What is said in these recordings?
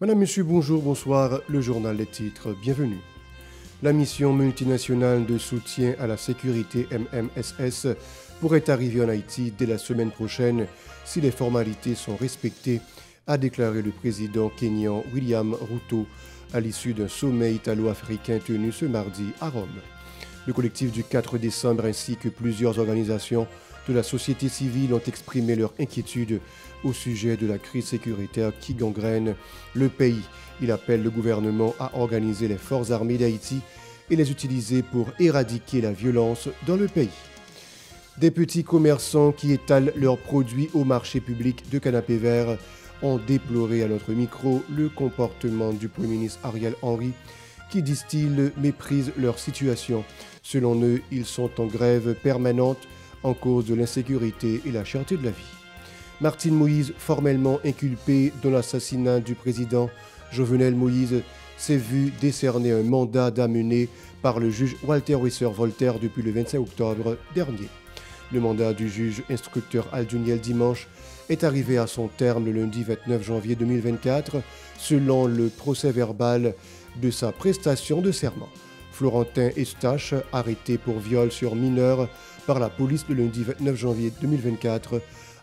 Madame, Monsieur, bonjour, bonsoir, le journal des titres, bienvenue. La mission multinationale de soutien à la sécurité MMSS pourrait arriver en Haïti dès la semaine prochaine si les formalités sont respectées, a déclaré le président kényan William Ruto à l'issue d'un sommet italo-africain tenu ce mardi à Rome. Le collectif du 4 décembre ainsi que plusieurs organisations de la société civile ont exprimé leur inquiétude au sujet de la crise sécuritaire qui gangrène le pays. Il appelle le gouvernement à organiser les forces armées d'Haïti et les utiliser pour éradiquer la violence dans le pays. Des petits commerçants qui étalent leurs produits au marché public de canapé vert ont déploré à notre micro le comportement du Premier ministre Ariel Henry qui, disent-ils, méprise leur situation. Selon eux, ils sont en grève permanente en cause de l'insécurité et la cherté de la vie. Martine Moïse, formellement inculpée dans l'assassinat du président Jovenel Moïse, s'est vu décerner un mandat d'amener par le juge Walter Wesser-Voltaire depuis le 25 octobre dernier. Le mandat du juge instructeur Alduniel Dimanche est arrivé à son terme le lundi 29 janvier 2024, selon le procès-verbal de sa prestation de serment. Florentin Eustache, arrêté pour viol sur mineur par la police le lundi 29 janvier 2024,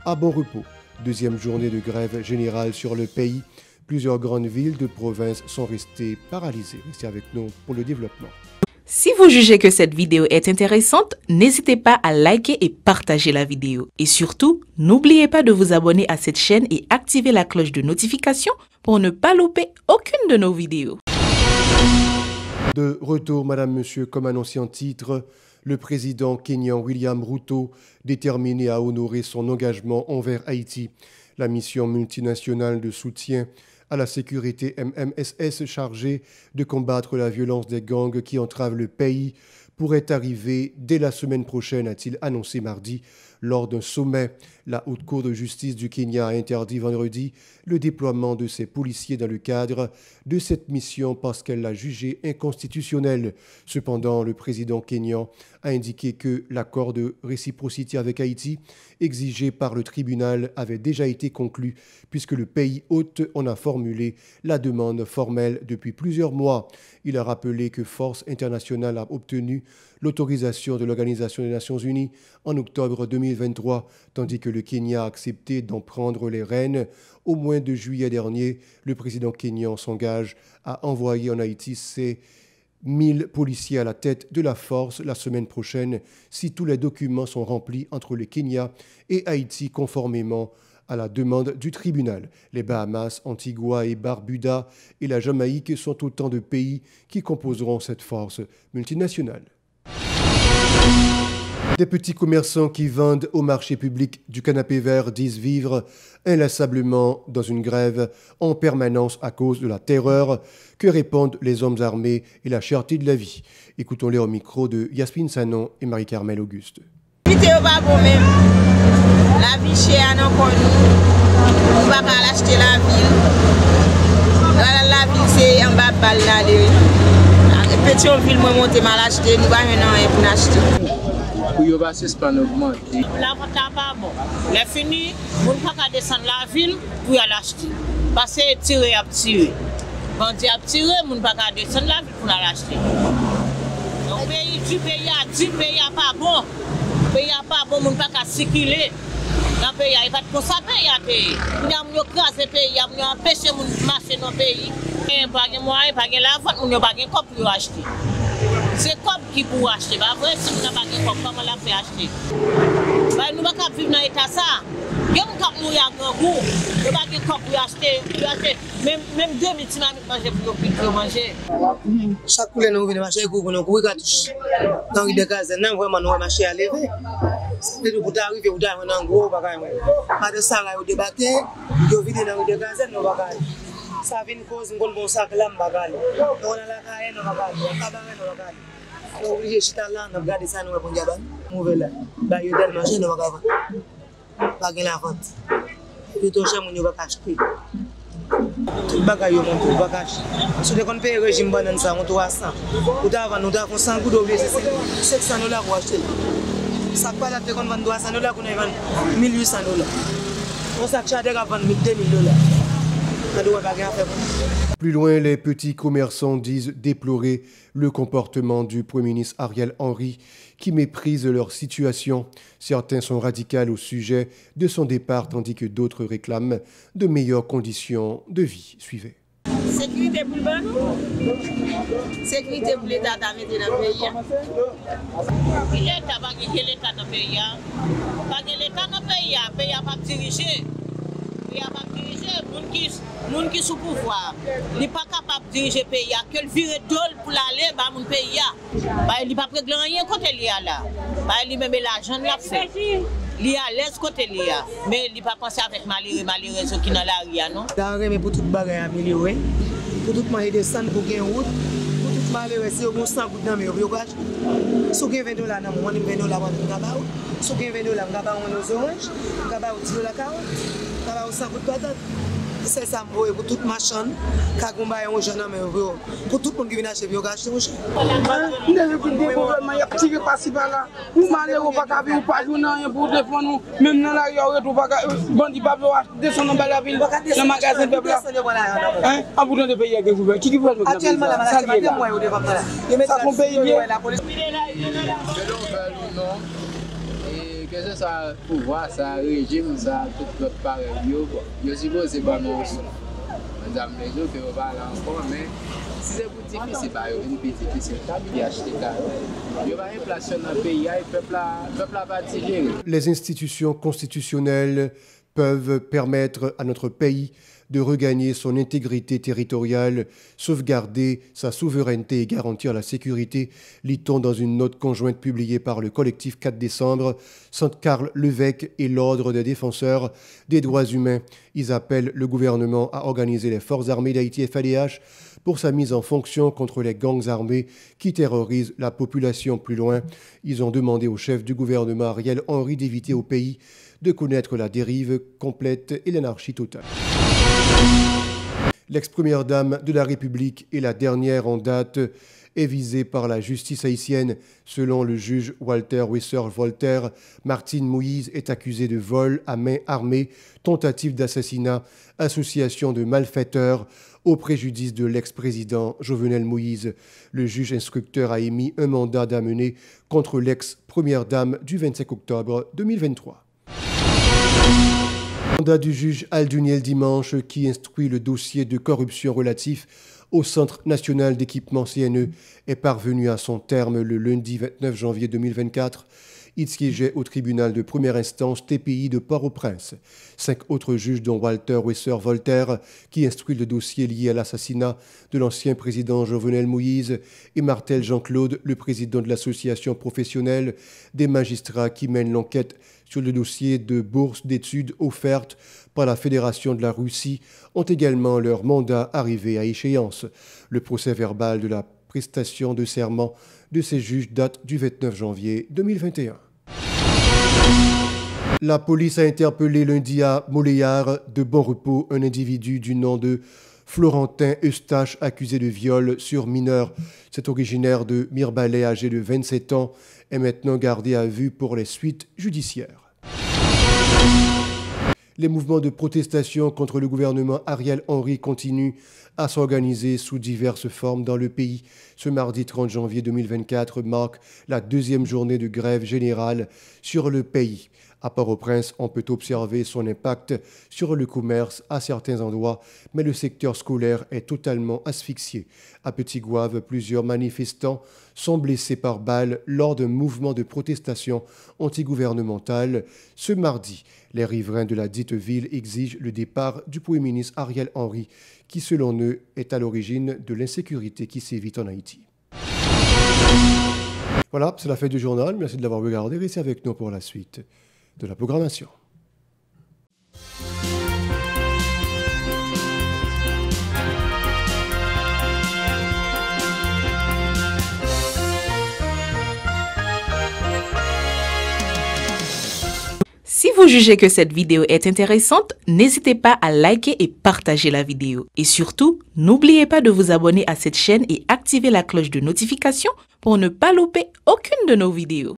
à bon repos. Deuxième journée de grève générale sur le pays. Plusieurs grandes villes de province sont restées paralysées. Restez avec nous pour le développement. Si vous jugez que cette vidéo est intéressante, n'hésitez pas à liker et partager la vidéo. Et surtout, n'oubliez pas de vous abonner à cette chaîne et activer la cloche de notification pour ne pas louper aucune de nos vidéos. De retour, Madame, Monsieur, comme annoncé en titre, le président kényan William Ruto, déterminé à honorer son engagement envers Haïti. La mission multinationale de soutien à la sécurité MMSS chargée de combattre la violence des gangs qui entravent le pays pourrait arriver dès la semaine prochaine, a-t-il annoncé mardi lors d'un sommet. La Haute Cour de justice du Kenya a interdit vendredi le déploiement de ses policiers dans le cadre de cette mission parce qu'elle l'a jugé inconstitutionnel. Cependant, le président kényan a indiqué que l'accord de réciprocité avec Haïti exigé par le tribunal avait déjà été conclu puisque le pays hôte en a formulé la demande formelle depuis plusieurs mois. Il a rappelé que Force internationale a obtenu l'autorisation de l'Organisation des Nations Unies en octobre 2023, tandis que le Kenya a accepté d'en prendre les rênes. Au mois de juillet dernier, le président kényan s'engage à envoyer en Haïti ses 1000 policiers à la tête de la force la semaine prochaine si tous les documents sont remplis entre le Kenya et Haïti conformément à la demande du tribunal. Les Bahamas, Antigua et Barbuda et la Jamaïque sont autant de pays qui composeront cette force multinationale. Des petits commerçants qui vendent au marché public du canapé vert disent vivre inlassablement dans une grève en permanence à cause de la terreur que répandent les hommes armés et la cherté de la vie. Écoutons-les au micro de Yasmine Sanon et Marie-Carmel Auguste. La vie chère encore nous. On va pas l'acheter la ville. La ville c'est en bas balle là. Petit ville moi monter mal acheter, nous pas rien pour acheter. Pour va suspendre augmenter. La vente pas bon. Les fini, on pas descendre la ville pour aller acheter. Parce que tirer à tirer. Quand tu as tiré, on pas descendre la ville pour aller acheter. Donc pays a pas bon. Pays a pas bon, on pas circuler. Dans le pays, il va pas ça pays à pays. Il y a crasé pays, il y a empêché de marcher dans le pays. Il n'y a pas de moyens, pas de l'argent, il n'y a pas de cop pour acheter. C'est cop qui pour acheter. Pas vrai si on n'a pas de cop, comment la fait acheter? Nous ne pouvons pas vivre dans l'état ça. Il y a un cop nous y a grand goût. Il n'y a pas de cop pour acheter. Même 2000 si on manger pour manger. Chaque fois que nous venons marcher, nous avons un cartouche. Dans les cases, nous avons vraiment un marché à lever. C'est pour arriver au dernier en gros bagage. Pas de ça là au débattre, vous videz dans les cases nos bagages. Ça vient cause un bon sac là bagage. On a la caille nos bagages, cabaret nos bagages. On obligé chita là, on regarde ça nous pour diable. Mauvais là. Bah il y a des marché nos bagages. Pas gain la vente. Tout cher mon va acheter. Tout bagage yo mon tout bagage. Si on compte payer régime banane ça on 300. Ou d'avant nous avons 100 coups d'obligé c'est $700 pour acheter. Ça pas la qu'on vend $200 qu'on vend $1800. On sac charger à vendre $2000. Plus loin, les petits commerçants disent déplorer le comportement du Premier ministre Ariel Henry qui méprise leur situation. Certains sont radicaux au sujet de son départ tandis que d'autres réclament de meilleures conditions de vie. Suivez. Sécurité pour le ban, sécurité pour l'État à mettre dans le pays. L'État va gagner l'État dans le pays. Pas que l'État dans le pays, le pays n'a pas dirigé. Il n'y a pas dirigé, les gens qui sont sous pouvoir, ils ne sont pas capables de diriger le pays. Que le viré d'ol pour l'aller dans le pays. Il n'est pas prêt à rien quand il est là. Il même l'argent l'a fait. Il est à l'aise quand il est là. Mais il n'est pas pensé avec malheureux qui sont dans la rue. Non? Mais pour tout le bagage amélioré, pour tout le monde descendre pour gagner route, pour tout le malheureux, c'est au moins 100 gouttes dans mes biogages. Si vous avez $20 dans mon $20 dans le cabao, si vous avez $20 dans le cabao, on orange, le cabao, $10 la carotte. Ça va 100 de patate. C'est ça pour toute ma chaîne, pour tout le monde qui vient acheter, il y a acheter. Nous devons tirer par-ci par-là. Nous malheureux pas capable pas jouer pour défendre nous. Même dans la rue, on pas bandi pas descendre dans la ville. Dans le magasin peuple là. Hein? En bout de pays avec gouvernement. Qui veut le actuellement la maladie moi au développement là. Ça qu'on paye bien la police. Que ce soit pouvoir, ça régime, ça tout l'autre pareil. Je suppose que c'est pas non. Madame les gens qui vont parler encore, mais si c'est pour difficile, une petite difficile, il y a acheté car. Il y a une inflation dans le pays, le peuple a pas tiré. Les institutions constitutionnelles peuvent permettre à notre pays de regagner son intégrité territoriale, sauvegarder sa souveraineté et garantir la sécurité, lit-on dans une note conjointe publiée par le collectif 4 décembre, Saint-Carl Levesque et l'Ordre des défenseurs des droits humains. Ils appellent le gouvernement à organiser les forces armées d'Haïti FADH pour sa mise en fonction contre les gangs armés qui terrorisent la population. Plus loin, ils ont demandé au chef du gouvernement Ariel Henry d'éviter au pays de connaître la dérive complète et l'anarchie totale. L'ex-première dame de la République et la dernière en date est visée par la justice haïtienne. Selon le juge Walter Wisser-Volter, Martine Moïse est accusée de vol à main armée, tentative d'assassinat, association de malfaiteurs au préjudice de l'ex-président Jovenel Moïse. Le juge instructeur a émis un mandat d'amener contre l'ex-première dame du 25 octobre 2023. Mandat du juge Alduniel Dimanche qui instruit le dossier de corruption relatif au Centre national d'équipement CNE est parvenu à son terme le lundi 29 janvier 2024. Il siégeait au tribunal de première instance TPI de Port-au-Prince. 5 autres juges, dont Walter Wisser-Volter, qui instruit le dossier lié à l'assassinat de l'ancien président Jovenel Moïse, et Martel Jean-Claude, le président de l'association professionnelle des magistrats qui mène l'enquête sur le dossier de bourse d'études offertes par la Fédération de la Russie, ont également leur mandat arrivé à échéance. Le procès-verbal de la prestation de serment de ces juges date du 29 janvier 2021. La police a interpellé lundi à Moléar de Bon Repos un individu du nom de Florentin Eustache accusé de viol sur mineur. Cet originaire de Mirebalais âgé de 27 ans est maintenant gardé à vue pour les suites judiciaires. Les mouvements de protestation contre le gouvernement Ariel Henry continuent à s'organiser sous diverses formes dans le pays. Ce mardi 30 janvier 2024 marque la deuxième journée de grève générale sur le pays. À Port-au-Prince, on peut observer son impact sur le commerce à certains endroits, mais le secteur scolaire est totalement asphyxié. À Petit-Gouave, plusieurs manifestants sont blessés par balles lors d'un mouvement de protestation antigouvernementale. Ce mardi, les riverains de la dite ville exigent le départ du Premier ministre Ariel Henry, qui selon eux est à l'origine de l'insécurité qui sévit en Haïti. Voilà, c'est la fin du journal. Merci de l'avoir regardé. Restez avec nous pour la suite de la programmation. Si vous jugez que cette vidéo est intéressante, n'hésitez pas à liker et partager la vidéo. Et surtout, n'oubliez pas de vous abonner à cette chaîne et activer la cloche de notification pour ne pas louper aucune de nos vidéos.